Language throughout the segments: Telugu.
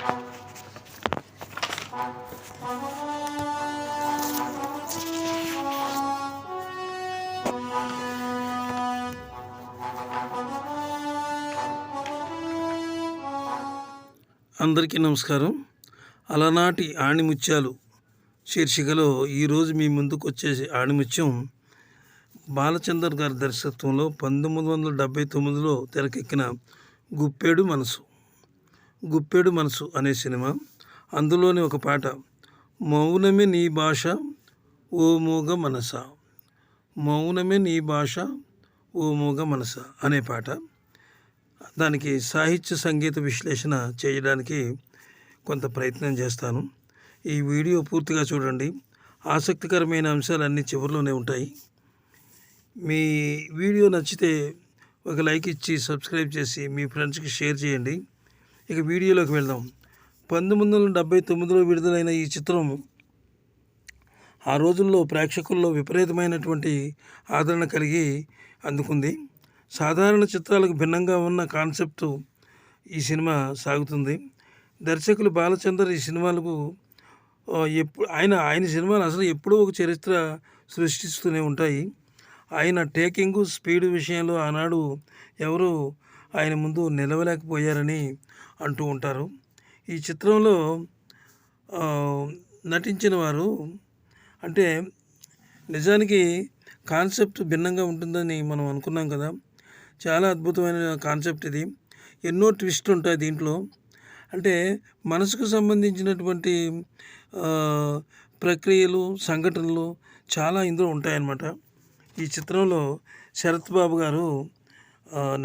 అందరికీ నమస్కారం. అలనాటి ఆణిముత్యాలు శీర్షికలో ఈరోజు మీ ముందుకు వచ్చే ఆణిముత్యం బాలచందర్ గారి దర్శకత్వంలో 1979లో తెరకెక్కిన గుప్పెడు మనసు అనే సినిమా. అందులోని ఒక పాట, మౌనమే నీ భాష ఓ మూగ మనస, మౌనమే నీ భాష ఓ మూగ మనస అనే పాట. దానికి సాహిత్య సంగీత విశ్లేషణ చేయడానికి కొంత ప్రయత్నం చేస్తాను. ఈ వీడియో పూర్తిగా చూడండి. ఆసక్తికరమైన అంశాలన్నీ చివరిలోనే ఉంటాయి. మీ వీడియో నచ్చితే ఒక లైక్ ఇచ్చి సబ్స్క్రైబ్ చేసి మీ ఫ్రెండ్స్కి షేర్ చేయండి. ఇక వీడియోలోకి వెళ్దాం. 1979లో విడుదలైన ఈ చిత్రం ఆ రోజుల్లో ప్రేక్షకుల్లో విపరీతమైనటువంటి ఆదరణ కలిగి అందుకుంది. సాధారణ చిత్రాలకు భిన్నంగా ఉన్న కాన్సెప్ట్ ఈ సినిమా సాగుతుంది. దర్శకులు బాలచందర్ ఈ సినిమాలకు ఆయన సినిమాలు అసలు ఎప్పుడూ ఒక చరిత్ర సృష్టిస్తూనే ఉంటాయి. ఆయన టేకింగ్ స్పీడ్ విషయంలో ఆనాడు ఎవరు ఆయన ముందు నిలవలేకపోయారని అంటూ ఉంటారు. ఈ చిత్రంలో నటించిన వారు అంటే నిజానికి కాన్సెప్ట్ భిన్నంగా ఉంటుందని మనం అనుకున్నాం కదా. చాలా అద్భుతమైన కాన్సెప్ట్ ఇది. ఎన్నో ట్విస్ట్లు ఉంటాయి దీంట్లో. అంటే మనసుకు సంబంధించినటువంటి ప్రక్రియలు, సంఘటనలు చాలా ఇందులో ఉంటాయన్నమాట. ఈ చిత్రంలో శరత్ బాబు గారు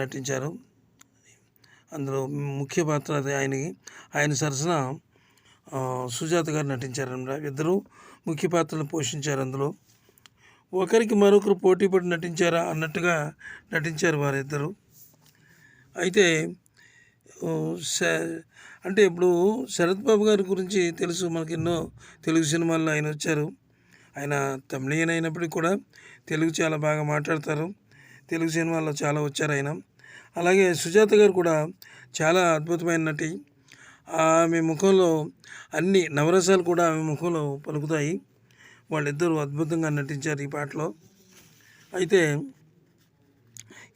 నటించారు. అందులో ముఖ్య పాత్ర అది ఆయన సరసన సుజాత గారు నటించారన్నమాట. ఇద్దరు ముఖ్య పాత్రలు పోషించారు. అందులో ఒకరికి మరొకరు పోటీపడి నటించారా అన్నట్టుగా నటించారు వారిద్దరు. అయితే అంటే ఇప్పుడు శరత్ బాబు గారి గురించి తెలుసు మనకి, ఎన్నో తెలుగు సినిమాల్లో ఆయన వచ్చారు. ఆయన తమిళియన్ అయినప్పటికీ కూడా తెలుగు చాలా బాగా మాట్లాడతారు. తెలుగు సినిమాల్లో చాలా వచ్చారు ఆయన. అలాగే సుజాత గారు కూడా చాలా అద్భుతమైన నటి. ఆమె ముఖంలో అన్ని నవరసాలు కూడా ఆమె ముఖంలో పలుకుతాయి. వాళ్ళిద్దరూ అద్భుతంగా నటించారు ఈ పాటలో. అయితే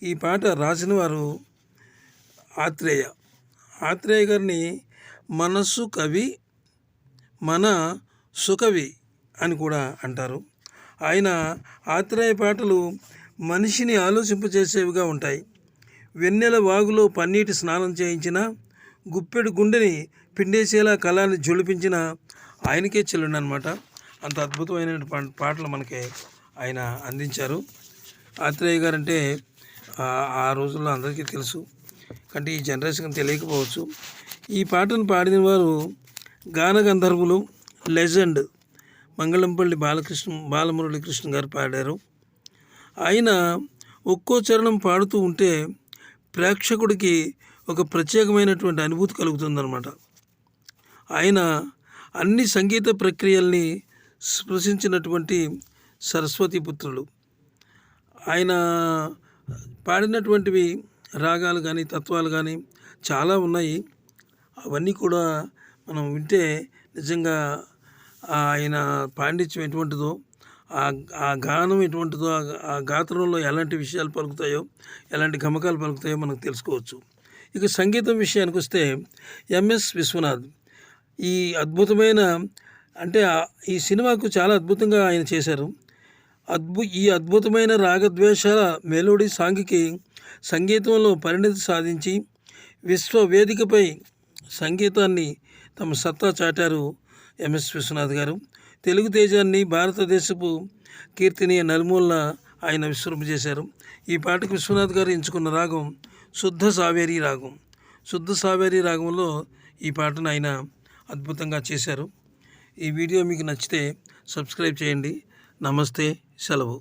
ఈ పాట రాసిన వారు ఆత్రేయ గారిని మనసు కవి, మన సుకవి అని కూడా అంటారు. ఆయన ఆత్రేయ పాటలు మనిషిని ఆలోచింపజేసేవిగా ఉంటాయి. వెన్నెల వాగులో పన్నీటి స్నానం చేయించిన, గుప్పెడు గుండెని పిండేసేలా కళాన్ని జొలిపించిన ఆయనకే చెల్లుండనమాట. అంత అద్భుతమైన పాటలు మనకి ఆయన అందించారు. ఆత్రేయ గారు అంటే ఆ రోజుల్లో అందరికీ తెలుసు, కానీ ఈ జనరేషన్కి తెలియకపోవచ్చు. ఈ పాటను పాడిన వారు గాన గంధర్వులు, లెజెండ్ మంగళంపల్లి బాలమురళీకృష్ణ గారు పాడారు. ఆయన ఒక్కో చరణం పాడుతూ ఉంటే ప్రేక్షకుడికి ఒక ప్రత్యేకమైనటువంటి అనుభూతి కలుగుతుందన్నమాట. ఆయన అన్ని సంగీత ప్రక్రియల్ని స్పృశించినటువంటి సరస్వతి పుత్రులు. ఆయన పాడినటువంటివి రాగాలు కానీ తత్వాలు కానీ చాలా ఉన్నాయి. అవన్నీ కూడా మనం వింటే నిజంగా ఆయన పాండిత్యం ఎటువంటిదో, ఆ గానం ఎటువంటిదో, ఆ గాత్రంలో ఎలాంటి విషయాలు పలుకుతాయో, ఎలాంటి గమకాలు పలుకుతాయో మనకు తెలుసుకోవచ్చు. ఇక సంగీతం విషయానికి వస్తే ఎంఎస్ విశ్వనాథ్ ఈ అద్భుతమైన అంటే ఈ సినిమాకు చాలా అద్భుతంగా ఆయన చేశారు. ఈ అద్భుతమైన రాగద్వేషాల మెలోడీ సాంగ్కి సంగీతంలో పరిణతి సాధించి విశ్వవేదికపై సంగీతాన్ని తమ సత్తా చాటారు ఎంఎస్ విశ్వనాథ్ గారు. తెలుగు తేజాన్ని, భారతదేశపు కీర్తిని నలుమూలన ఆయన విశ్రమింపజేశారు. ఈ పాటకు విశ్వనాథ్ గారు ఎంచుకున్న రాగం శుద్ధ సావేరి రాగంలో ఈ పాటను ఆయన అద్భుతంగా చేశారు. ఈ వీడియో మీకు నచ్చితే సబ్స్క్రైబ్ చేయండి. నమస్తే, సెలవు.